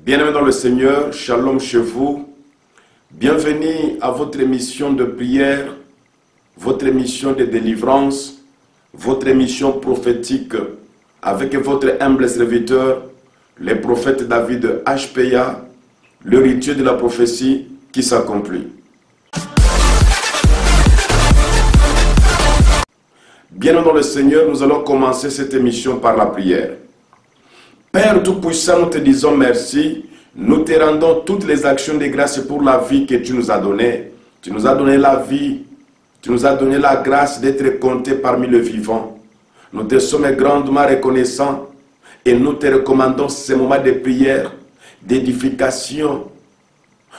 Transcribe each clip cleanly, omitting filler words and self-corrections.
Bien-aimés dans le Seigneur, shalom chez vous. Bienvenue à votre émission de prière, votre émission de délivrance, votre émission prophétique avec votre humble serviteur, le prophète David HPA, l'héritier de la prophétie qui s'accomplit. Bien-aimés dans le Seigneur, nous allons commencer cette émission par la prière. Père Tout-Puissant, nous te disons merci. Nous te rendons toutes les actions de grâce pour la vie que tu nous as donnée. Tu nous as donné la vie. Tu nous as donné la grâce d'être comptés parmi les vivants. Nous te sommes grandement reconnaissants et nous te recommandons ces moments de prière, d'édification.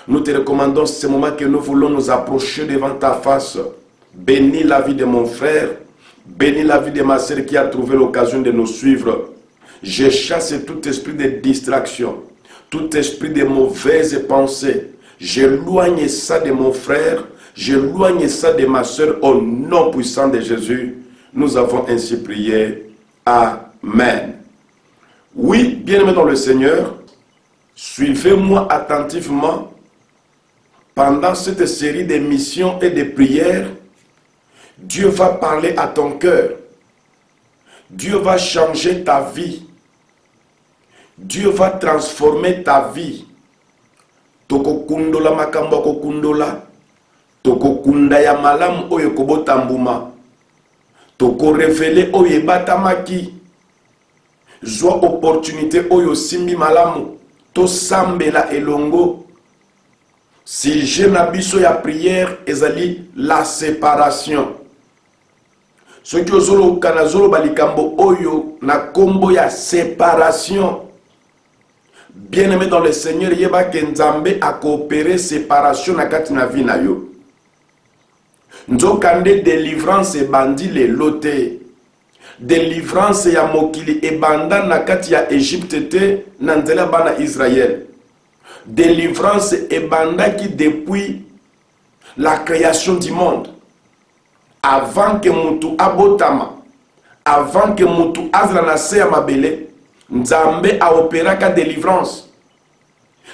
Nous te recommandons ces moments que nous voulons nous approcher devant ta face. Bénis la vie de mon frère. Bénis la vie de ma sœur qui a trouvé l'occasion de nous suivre. Je chasse tout esprit de distraction, tout esprit de mauvaises pensées. J'éloigne ça de mon frère, j'éloigne ça de ma soeur au nom puissant de Jésus. Nous avons ainsi prié. Amen. Oui, bien-aimés dans le Seigneur, suivez-moi attentivement pendant cette série d'émissions et de prières. Dieu va parler à ton cœur. Dieu va changer ta vie. Dieu va transformer ta vie. Toko kundola makambo ko kundola. Toko kunda ya malam oyo kobotambuma. Toko révéler oyo batamaki. Zwa opportunité oyo simbi malamu. To sambela elongo. Si je n'abiso ya prière ezali la séparation. Ce qui ozolo kanazolo balikambo oyo na kombo ya séparation. Bien-aimé dans le Seigneur, yeba kenzambe a coopéré séparation na kati na vie na yo. Nzokande délivrance e bandi le lote. Délivrance ya mokili e banda na kati ya Égypte te na nzela bana Israël. Délivrance e banda qui depuis la création du monde. Avant que mutu abotama, avant que mutu azla na se ya mabele, Nzambe a opéraka délivrance.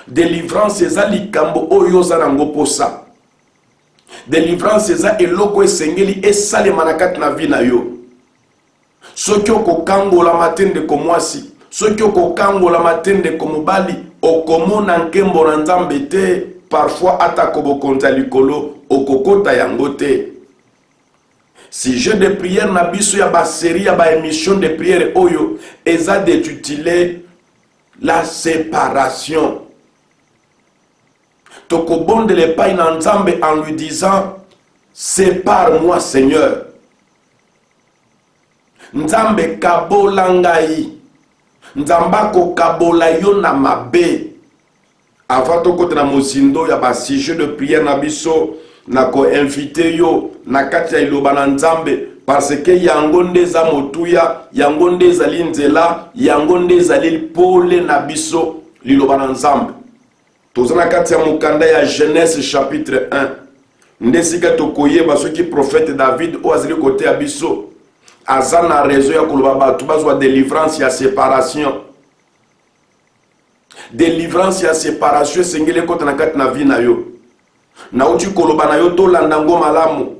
Délivrance eza likambo oyo za nango posa. Délivrance eza eloko esengeli esalema na kati na vie na yo. Soki okokangola matende ko mwasi, soki okokangola matende ko mobali, okomona nkembo na Nzambe te, parfois atako bokonza likolo okokota yango te. Si je de prière na biso ya ba série ya ba émission de prière oyo eza d'étudier la séparation. Tokobonde le pai na Nzambe en lui disant sépare-moi Seigneur. Nzambe kabola ngai. Nzamba ko kabola yo na mabe. Avant tokota na mosindo ya ba sujet de prière na biso nako invité yo na kati ya iloba na Nzambe parce que yango nde za motuya, yango nde zali nzela, yango nde zali pole na biso liloba na Nzambe. Toza na kati ya mukanda ya Genèse chapitre 1. Nde sika tokoyeba soki prophète David o azali kote ya biso aza na raison ya koloba batu bazwa délivrance ya séparation. Délivrance ya séparation sengele kota na kati na vie na yo. Na uchi koloba na yo to landango malamu.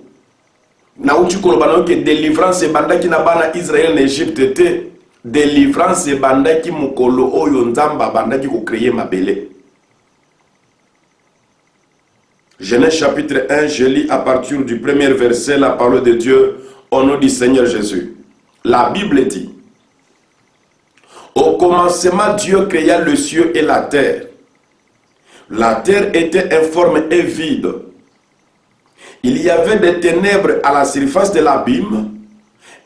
Na uchi koloba na yo ke délivrance e bandaki na bana Israël na Égypte te. Délivrance e bandaki mukolo oyo Nzamba bandaki ko créer mabele. Genèse chapitre 1, je lis à partir du premier verset la parole de Dieu au nom du Seigneur Jésus. La Bible dit: au commencement, Dieu créa le ciel et la terre. La terre était informe et vide. Il y avait des ténèbres à la surface de l'abîme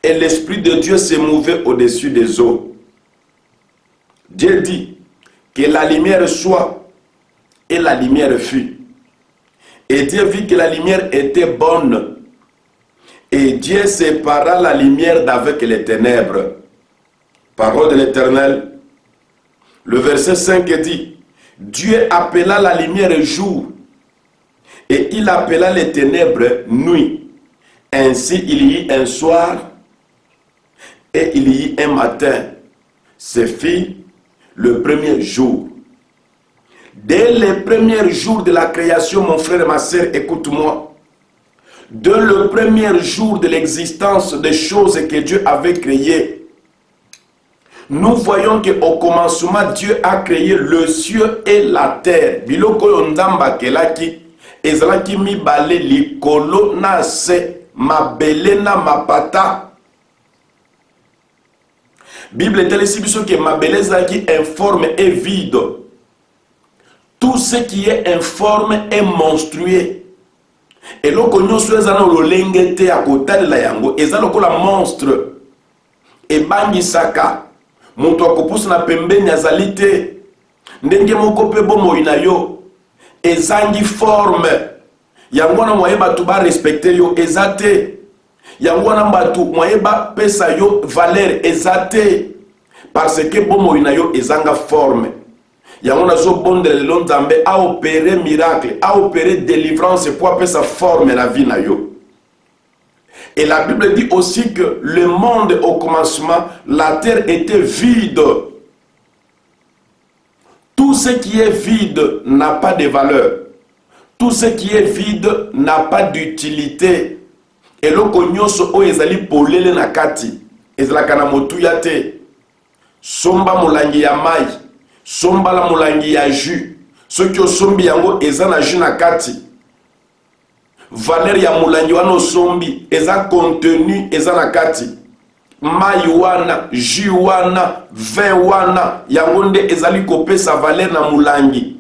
et l'Esprit de Dieu se mouvait au-dessus des eaux. Dieu dit que la lumière soit et la lumière fut. Et Dieu vit que la lumière était bonne. Et Dieu sépara la lumière d'avec les ténèbres. Parole de l'Éternel. Le verset 5 dit: Dieu appela la lumière jour et il appela les ténèbres nuit. Ainsi il y eut un soir et il y eut un matin. Ce fut le premier jour. Dès les premiers jours de la création, mon frère et ma sœur, écoute-moi. Dès le premier jour de l'existence des choses que Dieu avait créées, nous voyons qu'au commencement, Dieu a créé le ciel et la terre. Biloko yondamba kelaki, ezalaki mibale likolo na se, mabele na mapata. Bible est ici que mabele ezalaki informe et vide. Tout ce qui est informe est monstrueux. Et loko nyonso ezana lolenge te akotalela yango ezaloko la monstre. Et bangisaka moto akopusa na pembeni azali te ndenge moko pe bomoi na yo ezangi forme yango na moye batu ba respecter yo ezate yango na batu moye ba pesa yo valeur ezate parce que bomoi na yo ezanga forme yango na zo bondele lelo Nzambe a opérer miracle a opérer délivrance pour appeler sa forme la vie na yo. Et la Bible dit aussi que le monde au commencement, la terre était vide. Tout ce qui est vide n'a pas de valeur. Tout ce qui est vide n'a pas d'utilité. Et loko nyonso o ezali polele na kati. Ezalaka na motuya te. Somba molangi ya mai. Somba la molangi ya jus. Soki osombi yango eza na jus na kati. Valeur ya mulangi wana osombi eza contenu eza na kati mai wana jus wana vin wana yango nde ezali kopesa valeur na mulangi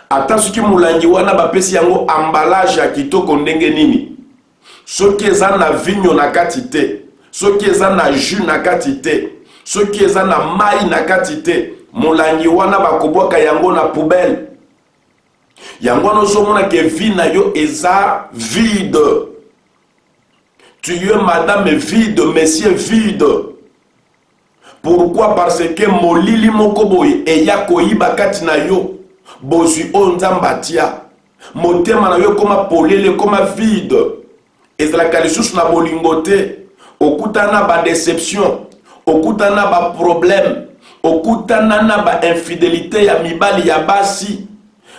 ata soki mulangi wana bapesi yango emballage ya kitoko ndenge nini soki eza na vigno na kati te soki eza na jus na kati te soki eza na mai na kati te mulangi wana bakobwaka yango na poubelle. Yango nosomona ke vie na yo eza vide. Tu es madame vide, monsieur vide. Pourquoi? Parce que molili mokoboye eya koyiba kati na yo. Bozwi o Nzambe atia. Motema na yo koma polele koma vide. Ezalaka lisusu na bolingo te. Okutana ba déception, okutana ba problème, okutana na ba infidélité ya mibali ya basi.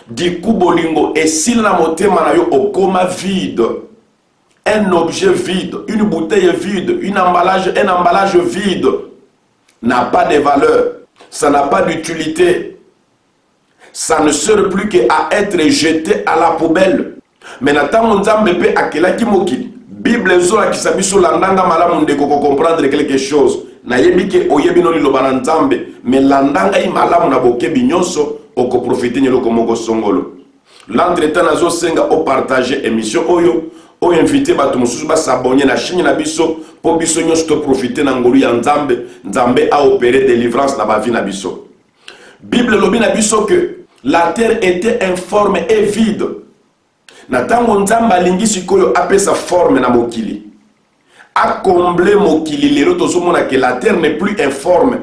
Du coup, bolingo, et s'il n'a motema na yo okoma vide, un objet vide, une bouteille vide, un emballage vide, n'a pas de valeur, ça n'a pas d'utilité, ça ne sert plus qu'à être jeté à la poubelle. Mais Nzambe Nzambe akelaki mokili, Bible zola ki sabiso landanga malamu ndeko ko comprendre quelque chose. Na yebi ke oyebi no liloba na Nzambe, mais landanga i malamu na bokebi nyonso oko profiter nyelo komoko songolo. L'entretemps nazo senga o partager émission oyo, o inviter batu mususu ba s'abonner na chaîne na biso po biso nyonso to profiter na ngolu ya Nzambe, Nzambe a opéré délivrance na ba vie na biso. Bible lobi na biso que la terre était informe et vide. Na tango Nzambe alingi sikoyo apesa forme na mokili. A combler mokili lero tozomona que la terre n'est plus informe.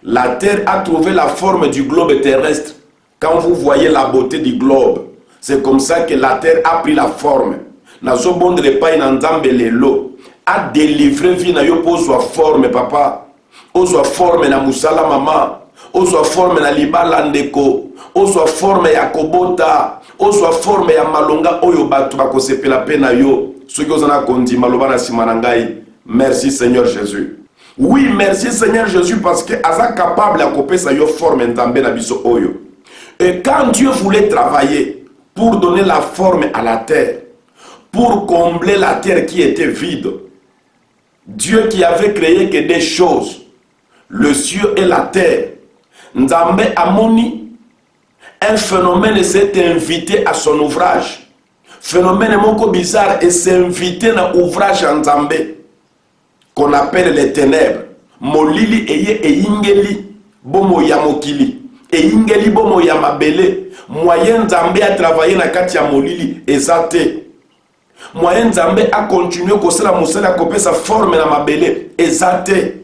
La terre a trouvé la forme du globe terrestre. Quand vous voyez la beauté du globe, c'est comme ça que la terre a pris la forme. Nazo bondre pa ina Nzambe lelo a délivré vie na yo pozwa forme papa. Ozwa forme na musala mama, ozwa forme na libala ndeko, ozwa forme ya kobota, ozwa forme ya malonga oyo batu bakosepela pe na yo. Soki ozana kondi maloba na sima na ngai. Merci Seigneur Jésus. Oui, merci Seigneur Jésus parce que aza capable à couper sa yo forme Nzambe na biso oyo. Et quand Dieu voulait travailler pour donner la forme à la terre, pour combler la terre qui était vide, Dieu qui avait créé que des choses, le ciel et la terre, Nzambe amoni un phénomène s'est invité à son ouvrage. Phénomène moko bizarre et s'est invité dans ouvrage Nzambe qu'on appelle les ténèbres. Molili eye eyingeli bomo ya mokili. Eyingeli bomo ya mabele. Moyen Nzambe a travaillé na kati ya molili ezate. Moyen Nzambe a continué kosala musala kopesa sa forme na mabele ezate.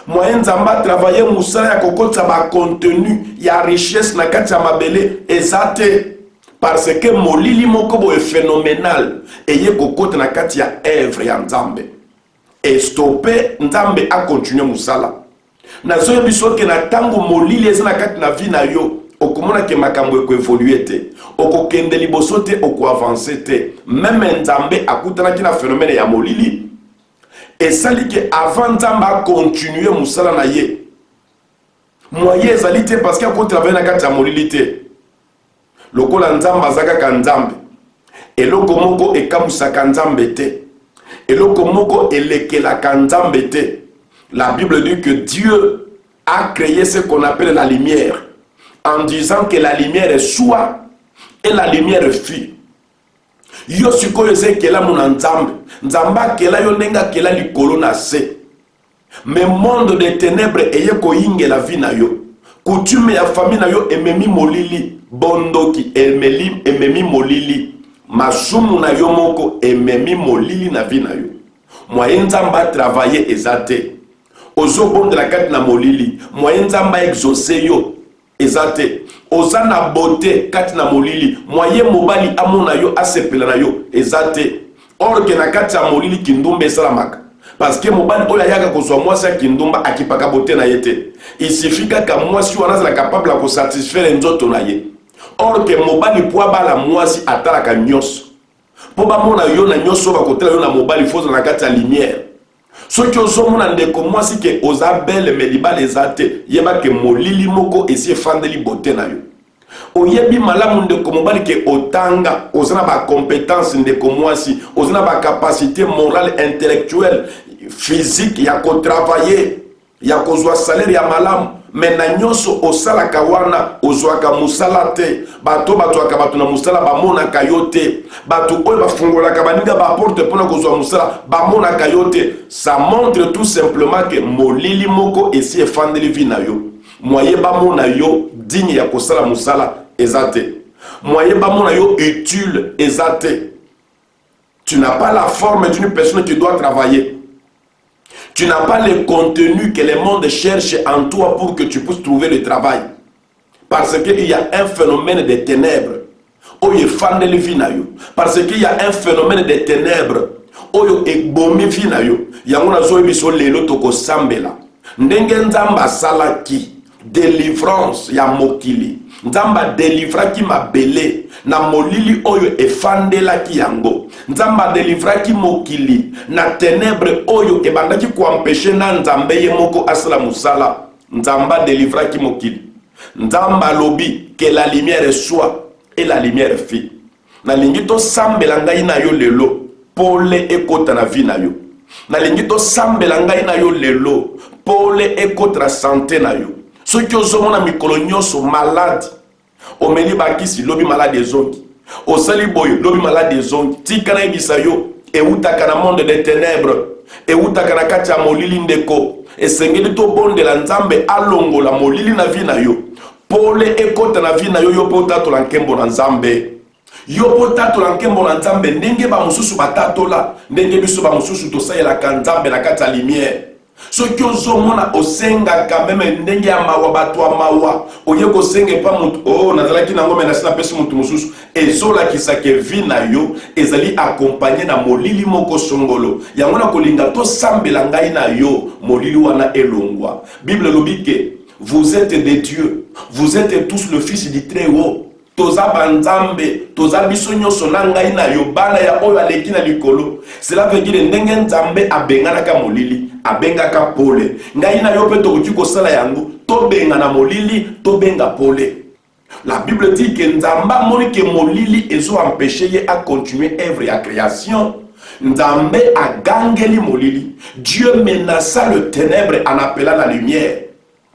Moyen Nzambe a travaillé musala ya kokotsa ba contenu ya richesse na kati ya mabele ezate. Parce que molili moko boye phénoménal eye kokota na kati ya œuvre ya Nzambe. Et stopper Nzambe a continué musala. Na zoyo biso ke na tango molili eza na kati na vie na yo, okomona ke makambo eko évoluer te, okokende liboso te, oko avancer te. Même Nzambe akutanaki na phénomène ya molili. Et ça dit que avant Nzambe a continuer musala na ye. Moyen ezali te parce qu'il a travaillé na kati ya molili te. Lokola Nzambe azaka ka Nzambe. Eloko moko ekamusaka Nzambe te. Eloko moko elekelaka Nzambe te. La Bible dit que Dieu a créé ce qu'on appelle la lumière, en disant que la lumière soit et la lumière fut. Yo sikoyo se kela muna Nzambe, Nzamba kela yo nenga kela likolo na se. Mais monde de ténèbres eye ko yinge la vie na yo. Coutume ya famille na yo ememi molili, bondoki ememi molili. Masumu na yo moko ememi molili na vie na yo. Moyen Nzamba travailler ezate. Ozo bon de la carte na molili, moyen Nzamba exaucer yo ezate. Oza na beauté kati na molili, moyen mobali amona yo asepela na yo ezate. Or que na kati ya molili kindumba esalamaka. Parce que mobali oya yaka kozwa mwasi kindumba akipaka beauté na yete. Il suffit que mwasi wana za capable de satisfaire nzoto na ye. Or que mobali po bala mwasi atalaka nyonso. Po ba mona yo na nyonso ba kotela yo na mobali fozo na kati ya lumière. Ce qui ozomona ndeko mwasi ke oza belle melibale ezate yeba ke molili moko esi efandeli beauté na yo. Oyebi malamu ndeko mobali ke otanga ozana ba compétence ndeko mwasi, ozana ba capacité morale, intellectuelle, physique ya ko travailler, ya kozwa salaire ya malamu. Mais na nyonso osala kawana ozwaka musala te, bato akabatu na musala bamona kayote, bato oyo bafungola kabaninga ba porte pona kozwa musala bamona kayote. Ça montre tout simplement que molili moko esi efandeli vi na yo. Moye bamona yo digne ya kosala musala ezate. Moye bamona yo utile ezate. Tu n'as pas la forme d'une personne qui doit travailler. Tu n'as pas le contenu que le monde cherche en toi pour que tu puisses trouver le travail. Parce qu'il y a un phénomène de ténèbres. Parce qu'il y a un phénomène de ténèbres. Oyo ekbomi vina yo. Yangona zo biso lelo toko sambela. Ndenge Nzamba salaki délivrance ya mokili. Nzamba délivra ki mabele na molili oyo efandela ki yango. Nzamba délivra ki mokili na ténèbres oyo ebandaki ko empêcher na Nzambe ye moko asala musala. Nzamba délivra ki mokili. Nzamba lobi que la lumière soit et la lumière fit. Na lingito sambela ngai na yo lelo pole ekota na vi na yo. Na lingito sambela ngai na yo lelo pole ekota santé na yo. Ceux qui ont na mikolo nyonso malade, omeli bakisi lobi malade ezongi, osali boyo lobi malade ezongi, tikana ebisa yo, eutaka na monde des ténèbres, eutaka na kati ya molili ndeko, esengeli to bonde la Nzambe alongola molili na vi na yo, pole ekota na vi na yo yo potatola nkembo na Nzambe. Yo potatola nkembo na Nzambe ndenge ba mususu batatola, ndenge biso ba mususu tosayela ka Nzambe na kati ya lumière. Ce qui ozomona osenga quand même ndenge ya mawa bato ya mawa oye ko senge pa mutu oh nazalaki nango mena sina pesi mutu mususu ezola kisake vi na yo ezali accompagné na molili moko songolo yango na kolinga to sambela ngai na yo molili wana elongwa. Bible lobi ke vous êtes des dieux, vous êtes tous le fils du Très-Haut. Toza banzambe, toza biso nyonso na ngai na yo bana ya oyo aleki na likolo. Cela veut dire ndenge Nzambe abengana ka molili, abengaka pole. Ngai na yo pe tokoki kosala yango, tobenga na molili, tobenga pole. La Bible dit que Nzamba moni ke molili ezo empêcher ye à continuer œuvre ya création. Nzambe a gangeli molili. Dieu menaça le ténèbre en appelant la lumière.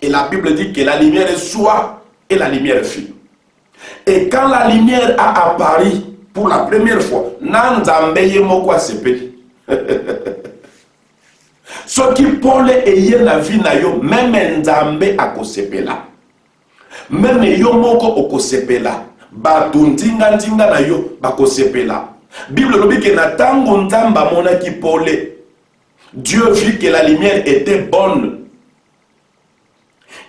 Et la Bible dit que la lumière soit et la lumière fut. Et quand la lumière a apparu pour la première fois, Nzambe ye moko asepeli. Ce qui Paul eye la vie na yo, même Nzambe akosepela. Même yo moko okosepela. Batu ndinga na yo bakosepela. Bible lobi ke na tango Nzamba monaki Paul, Dieu vit que la lumière était bonne.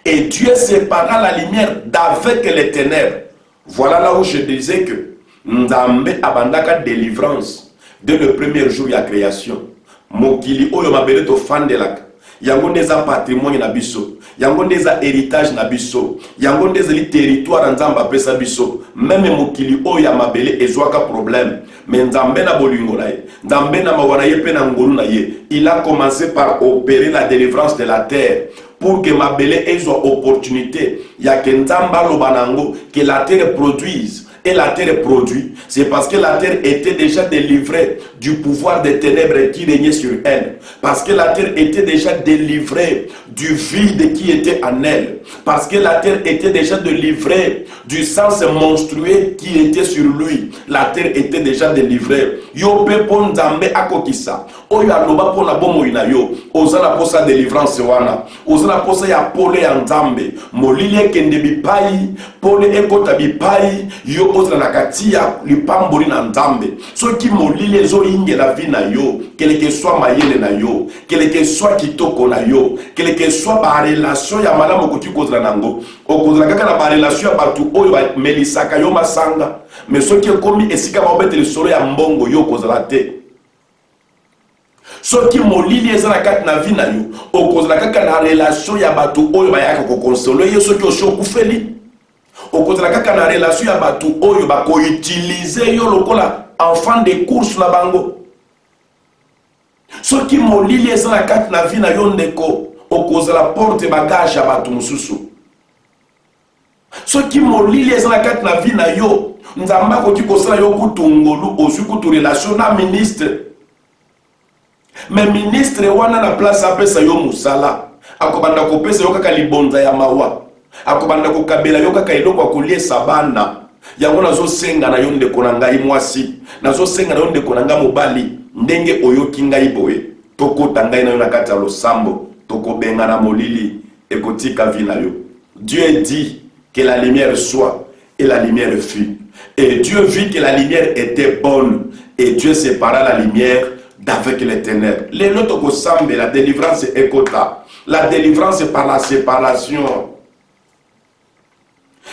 Et Dieu sépara la lumière d'avec les ténèbres. Voilà là où je disais que Nzambe abandaka délivrance dès le premier jour de la création. Mokili oyo mabele to fandelaka. yango ndeza patrimoine na biso, yango ndeza héritage na biso, yango ndeza li territoire nzambe apesa biso. Même mokili oyo ya mabele ezwaka problème, mais nzambe na bolingo na ye, nzambe na mawana ye pe na ngolu na ye, il a commencé par opérer la délivrance de la terre pour que mabele ait opportunité ya que nzamba lobanango que la terre produise. Et la terre produit, c'est parce que la terre était déjà délivrée du pouvoir des ténèbres qui régnait sur elle. Parce que la terre était déjà délivrée du vide qui était en elle. Parce que la terre était déjà délivrée du sens monstrueux qui était sur lui. La terre était déjà délivrée. Yo pe pon nzambe akokisa. Oyo aloba pona bomo ina yo. Ozana posa délivrance wana. Ozana posa ya pole ya nzambe. Molile kende bipai, pole ekota bipai, yo ozana nakatia lipamboli na nzambe. Soki molile zo inge la vie na yo, quel que soit mayele na yo, quel que soit kitoko na yo, quel que soit ba relation ya malamu kuti kozala nango. Okozala kaka na ba relation ya batu oyo ba melisaka yo masanga. Mais soki komi esika ba obetele solo ya mbongo yo kozala te. Soki molili ezala kati na vie na yo, okozala kaka na relation ya batu oyo bayaka ko console yo soki oshokufeli. Okozala kaka na relation ya batu oyo bako utiliser yo lokola enfant de course na bango. Soki molili ezala kati na vie na yo ndeko, okozala porte bagage ya batu mususu. Soki molili ezala kati na vie na yo, nzamba koki kosala yo kutungolu osu kutu relation na ministre. Mais ministre wana na place apesa yo musala, akobanda kopesa yo kaka libonza ya mawa, akobanda kokabela yo kaka eloko akolie sabana. Yango nazo senga na yo ndeko na ngai mwasi, nazo senga na yo ndeko na ngai mobali, ndenge oyoki ngai boye, tokota ngai na yo na kati ya losambo, tokobenga na molili ekotika vi na yo. Dieu dit que la lumière soit et la lumière fut. Et Dieu vit que la lumière était bonne et Dieu sépara la lumière d'avec les ténèbres. Les autres semble la délivrance est kota. La délivrance par la séparation.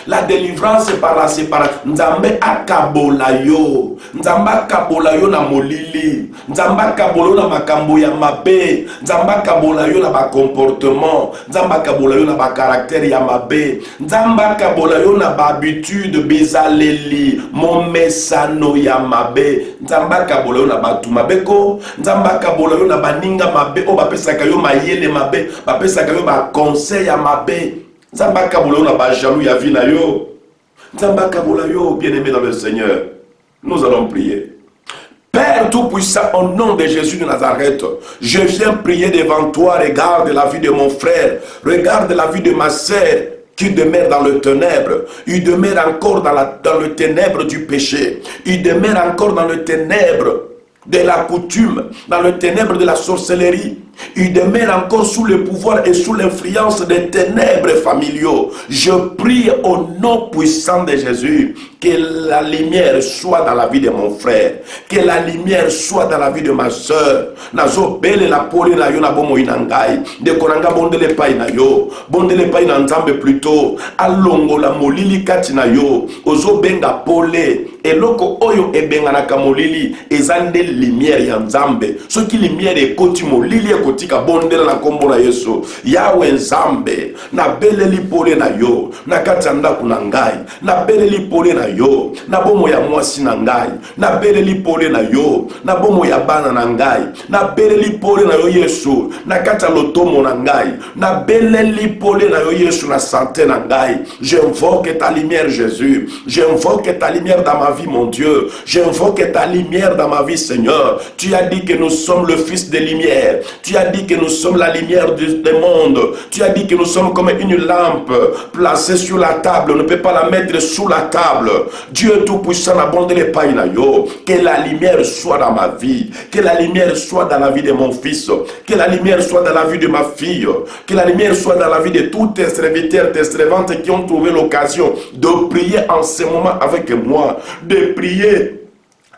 La délivrance par la séparation. Nzambe akabola yo. Nzambe akabola yo na molili. Nzambe akabola yo na makambo ya mabe. Nzambe akabola yo na ba comportement. Nzambe akabola yo na ba caractère ya mabe. Nzambe akabola yo na ba habitude bizaleli. Momesano ya mabe. Nzambe akabola yo na batu mabeko. Nzambe akabola yo na baninga mabe. O bapesaka yo mayele mabe. Bapesaka yo ba conseil ya mabe. Nzamba kabola yo na ba jaloux ya vie na yo. Nzamba kabola yo, bien-aimé dans le Seigneur. Nous allons prier. Père Tout-Puissant, au nom de Jésus de Nazareth, je viens prier devant toi. Regarde la vie de mon frère, regarde la vie de ma sœur qui demeure dans le ténèbre. Il demeure encore dans le ténèbre du péché. Il demeure encore dans le ténèbre de la coutume, dans le ténèbre de la sorcellerie. Il demeure encore sous le pouvoir et sous l'influence des ténèbres familiaux. Je prie au nom puissant de Jésus que la lumière soit dans la vie de mon frère, que la lumière soit dans la vie de ma soeur. Nazo bele la pole na yo na bomo inangai, de konanga bondele pai na yo, bondele pai na nzambe plutôt, alongo la molili kati na yo, ozo benga pole, eloko oyo ebenga na kamolili, ezande lumière ya nzambe, soki lumière ekoti molili kotika bondela na kombo na Yesu. Yawe nzambe, na bele lipole na yo, na kati ndaku na ngai, na bele lipole na yo, na bomo ya mwasi na ngai, na bele lipole na yo, na bomo ya bana na ngai, na bele lipole na yo Yesu, na kati lotomo na ngai, na bele lipole na yo Yesu na santé na ngai. J'invoque ta lumière Jésus, j'invoque ta lumière dans ma vie mon Dieu, j'invoque ta lumière dans ma vie Seigneur. Tu as dit que nous sommes le fils de lumière. Tu as dit que nous sommes la lumière du monde. Tu as dit que nous sommes comme une lampe placée sur la table. On ne peut pas la mettre sous la table. Dieu Tout-Puissant, abonde les païs na yo. Que la lumière soit dans ma vie. Que la lumière soit dans la vie de mon fils. Que la lumière soit dans la vie de ma fille. Que la lumière soit dans la vie de tous tes serviteurs, tes servantes qui ont trouvé l'occasion de prier en ce moment avec moi. De prier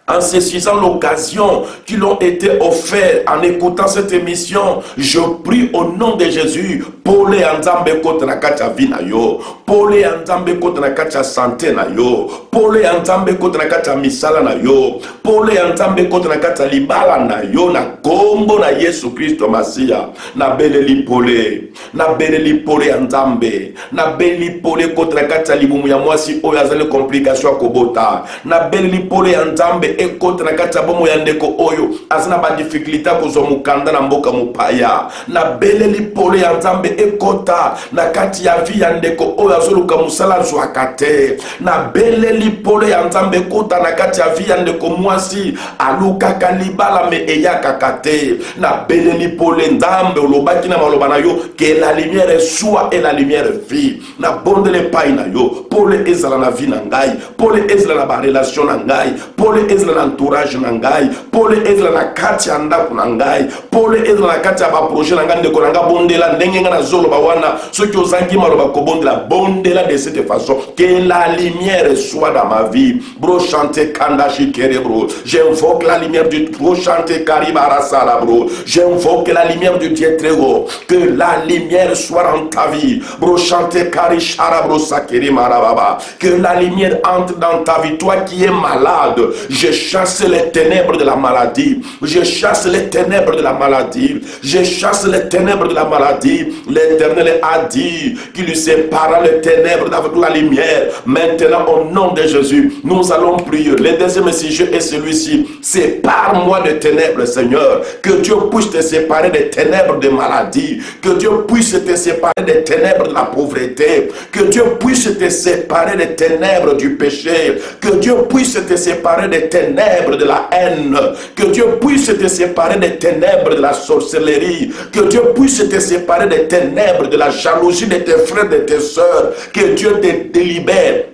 En saisissant l'occasion qui l'ont été offerte en écoutant cette émission, je prie au nom de Jésus, Pole Anzambe kote na kati ya vie na yo, Pole Anzambe kote na kati ya santé na yo, Pole Anzambe kote na kati ya misala na yo, Pole Anzambe kote na kati ya libala na yo, na kombo na Yesu Kristo Masia, na beleli pole, na beleli pole Anzambe, na beleli pole kote na kati ya libumu ya mwasi oyo azali complication kobota, na beleli pole Anzambe ekote na kati ya bomo ya ndeko oyo azana ba difficulté kozwa mukanda na mboka mupaya, na beleli pole ya Nzambe ekota na kati ya vie ya ndeko oyo azoluka musala zwakate, na beleli pole ya Nzambe ekota na kati ya vie ya ndeko mwasi aluka kalibala me eyaka kate, na beleli pole Nzambe olobaki na maloba na yo que la lumière soit et la lumière vie, na bondele pai na yo pole ezala na vie na ngai, pole ezala na ba relation na ngai, pole ezala na entourage na ngai, pole ezala na kati ya ndako na ngai, pole ezala na kati ya ba projet na ngai ndeko na ngai bondela ndenge nga na zolo ba wana soki ozangi maloba kobondela bondela de cette façon que la lumière soit dans ma vie. Bro chante kanda shikere bro, j'invoque la lumière du bro chante karibara sara bro, j'invoque la lumière du Dieu très haut, que la lumière soit dans ta vie. Bro chante karishara bro sakere marababa, que la lumière entre dans ta vie. Toi qui es malade, je chasse les ténèbres de la maladie, je chasse les ténèbres de la maladie, je chasse les ténèbres de la maladie. L'Éternel a dit qu'il lui sépara les ténèbres avec la lumière. Maintenant au nom de Jésus, nous allons prier. Le deuxième sujet est celui-ci: sépare-moi des ténèbres, Seigneur. Que Dieu puisse te séparer des ténèbres de maladie, que Dieu puisse te séparer des ténèbres de la pauvreté, que Dieu puisse te séparer des ténèbres du péché, que Dieu puisse te séparer des ténèbres de la haine, que Dieu puisse te séparer des ténèbres de la sorcellerie, que Dieu puisse te séparer des ténèbres de la jalousie de tes frères, de tes sœurs, que Dieu te délibère,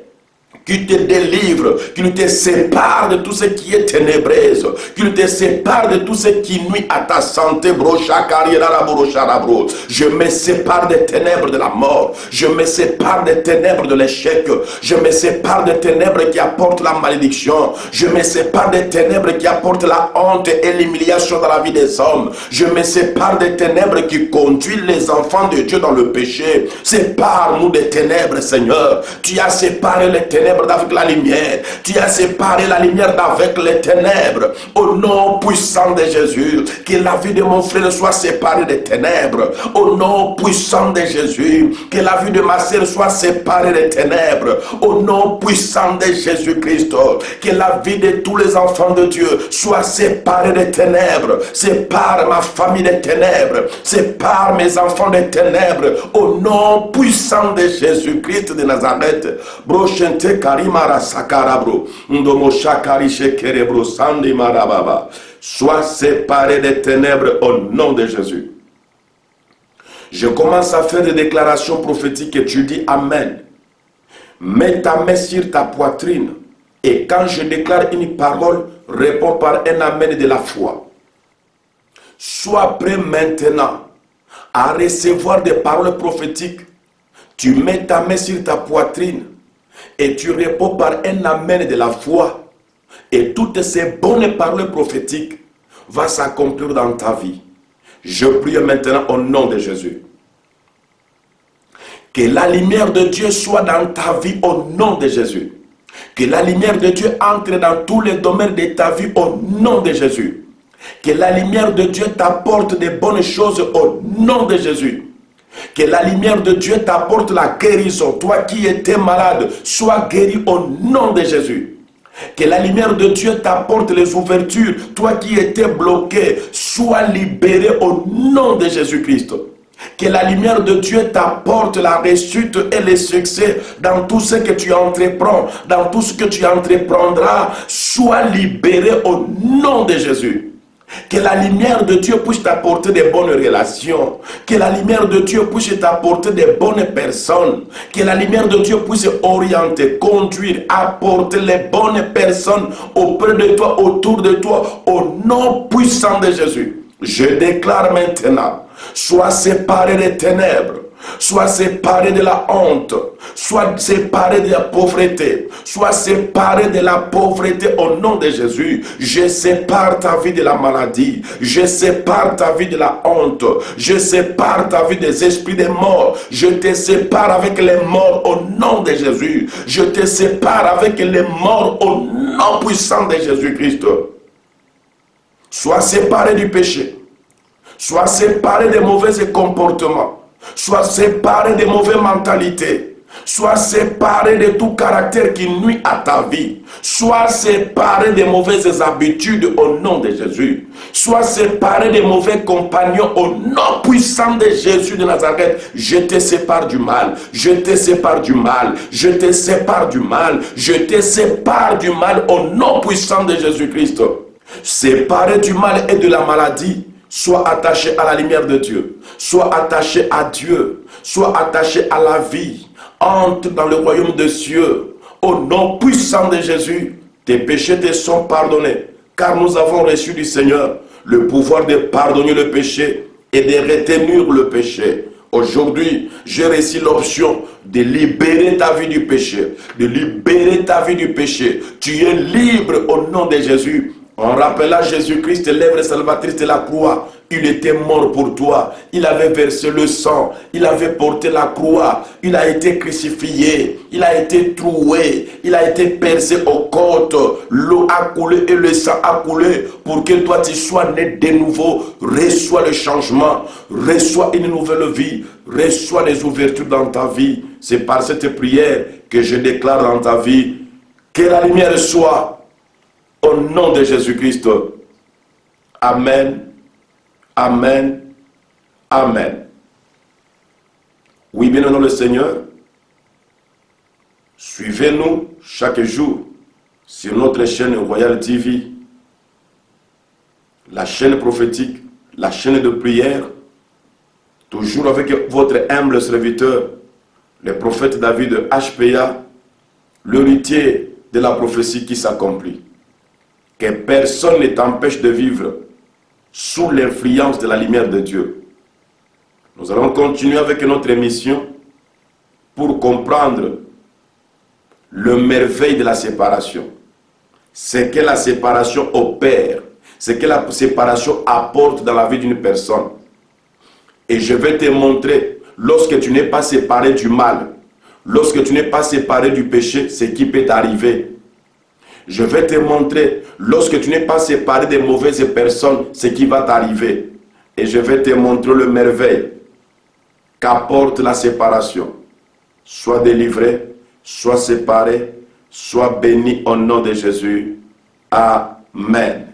qu'il te délivre, qu'il te sépare de tout ce qui est ténébreuse, qu'il te sépare de tout ce qui nuit à ta santé. Je me sépare des ténèbres de la mort, je me sépare des ténèbres de l'échec, je me sépare des ténèbres qui apportent la malédiction, je me sépare des ténèbres qui apportent la honte et l'humiliation dans la vie des hommes, je me sépare des ténèbres qui conduisent les enfants de Dieu dans le péché. Sépare-nous des ténèbres, Seigneur. Tu as séparé les ténèbres d'avec la lumière, tu as séparé la lumière d'avec les ténèbres. Au nom puissant de Jésus, que la vie de mon frère soit séparée des ténèbres. Au nom puissant de Jésus, que la vie de ma sœur soit séparée des ténèbres. Au nom puissant de Jésus-Christ, que la vie de tous les enfants de Dieu soit séparée des ténèbres. Sépare ma famille des ténèbres, sépare mes enfants des ténèbres. Au nom puissant de Jésus-Christ de Nazareth. Brochente karimara sakarabro, ndomo shakari shekerebro sandi marababa. Sois séparé des ténèbres au nom de Jésus. Je commence à faire des déclarations prophétiques et tu dis Amen. Mets ta main sur ta poitrine et quand je déclare une parole, réponds par un Amen de la foi. Sois prêt maintenant à recevoir des paroles prophétiques. Tu mets ta main sur ta poitrine et tu réponds par un Amen de la foi. Et toutes ces bonnes paroles prophétiques vont s'accomplir dans ta vie. Je prie maintenant au nom de Jésus. Que la lumière de Dieu soit dans ta vie au nom de Jésus. Que la lumière de Dieu entre dans tous les domaines de ta vie au nom de Jésus. Que la lumière de Dieu t'apporte de bonnes choses au nom de Jésus. Que la lumière de Dieu t'apporte la guérison. Toi qui étais malade, sois guéri au nom de Jésus. Que la lumière de Dieu t'apporte les ouvertures. Toi qui étais bloqué, sois libéré au nom de Jésus-Christ. Que la lumière de Dieu t'apporte la réussite et le succès dans tout ce que tu entreprends, dans tout ce que tu entreprendras. Sois libéré au nom de Jésus. Que la lumière de Dieu puisse t'apporter de bonnes relations. Que la lumière de Dieu puisse t'apporter de bonnes personnes. Que la lumière de Dieu puisse orienter, conduire, apporter les bonnes personnes auprès de toi, autour de toi, au nom puissant de Jésus. Je déclare maintenant, sois séparé des ténèbres. Sois séparé de la honte. Sois séparé de la pauvreté. Sois séparé de la pauvreté au nom de Jésus. Je sépare ta vie de la maladie. Je sépare ta vie de la honte. Je sépare ta vie des esprits des morts. Je te sépare avec les morts au nom de Jésus. Je te sépare avec les morts au nom puissant de Jésus-Christ. Sois séparé du péché. Sois séparé des mauvais comportements. Sois séparé des mauvaises mentalités. Sois séparé de tout caractère qui nuit à ta vie. Sois séparé des mauvaises habitudes au nom de Jésus. Sois séparé des mauvais compagnons au nom puissant de Jésus de Nazareth. Je te sépare du mal. Je te sépare du mal. Je te sépare du mal. Je te sépare du mal au nom puissant de Jésus-Christ. Séparé du mal et de la maladie. Sois attaché à la lumière de Dieu. Sois attaché à Dieu. Sois attaché à la vie. Entre dans le royaume des cieux. Au nom puissant de Jésus, tes péchés te sont pardonnés. Car nous avons reçu du Seigneur le pouvoir de pardonner le péché et de retenir le péché. Aujourd'hui, j'ai reçu l'option de libérer ta vie du péché. De libérer ta vie du péché. Tu es libre au nom de Jésus. On rappela Jésus-Christ, l'œuvre salvatrice de la croix. Il était mort pour toi. Il avait versé le sang. Il avait porté la croix. Il a été crucifié. Il a été troué. Il a été percé aux côtes. L'eau a coulé et le sang a coulé pour que toi tu sois né de nouveau. Reçois le changement. Reçois une nouvelle vie. Reçois les ouvertures dans ta vie. C'est par cette prière que je déclare dans ta vie que la lumière soit. Au nom de Jésus-Christ. Amen. Amen. Amen. Oui, bien au nom du Seigneur. Suivez-nous chaque jour sur notre chaîne Royal TV. La chaîne prophétique, la chaîne de prière. Toujours avec votre humble serviteur, le prophète David HPA, l'héritier de la prophétie qui s'accomplit. Que personne ne t'empêche de vivre sous l'influence de la lumière de Dieu. Nous allons continuer avec notre émission pour comprendre le merveille de la séparation. Ce que la séparation opère, ce que la séparation apporte dans la vie d'une personne. Et je vais te montrer, lorsque tu n'es pas séparé du mal, lorsque tu n'es pas séparé du péché, ce qui peut t'arriver. Je vais te montrer, lorsque tu n'es pas séparé des mauvaises personnes, ce qui va t'arriver. Et je vais te montrer le merveille qu'apporte la séparation. Sois délivré, sois séparé, sois béni au nom de Jésus. Amen.